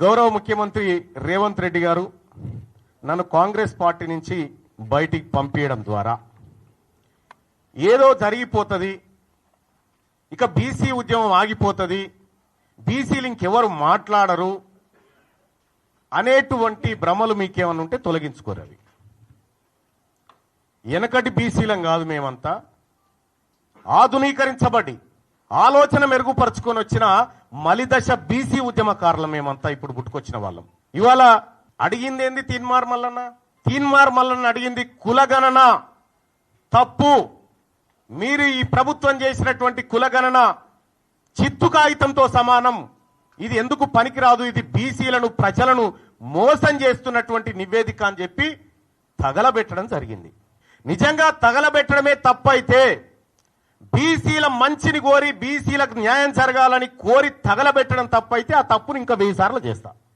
గౌరవ ముఖ్యమంత్రి రేవంత్ రెడ్డి గారు నన్ను కాంగ్రెస్ పార్టీ నుంచి బయటికి పంపించడం ద్వారా ఏదో జరిగిపోతుంది, ఇక బీసీ ఉద్యమం ఆగిపోతుంది, బీసీలు ఇంకెవరు మాట్లాడరు అనేటువంటి భ్రమలు మీకేమన్నా ఉంటే తొలగించుకోరు. అవి వెనకటి బీసీలం కాదు, మేమంతా ఆధునీకరించబడి ఆలోచన మెరుగుపరుచుకొని వచ్చిన మలిదశ బీసీ ఉద్యమకారులం మేమంతా ఇప్పుడు పుట్టుకొచ్చిన వాళ్ళం. ఇవాళ అడిగింది ఏంది? తీన్మార్ మల్లన్న అడిగింది కులగణన తప్పు. మీరు ఈ ప్రభుత్వం చేసినటువంటి కులగణన చిత్తు కాగితంతో సమానం, ఇది ఎందుకు పనికిరాదు, ఇది బీసీలను ప్రజలను మోసం చేస్తున్నటువంటి నివేదిక అని చెప్పి తగలబెట్టడం జరిగింది. నిజంగా తగలబెట్టడమే తప్పైతే, బీసీల మంచిని కోరి బీసీలకు న్యాయం జరగాలని కోరి తగలబెట్టడం తప్పైతే ఆ తప్పును ఇంకా 1000 సార్లు చేస్తా.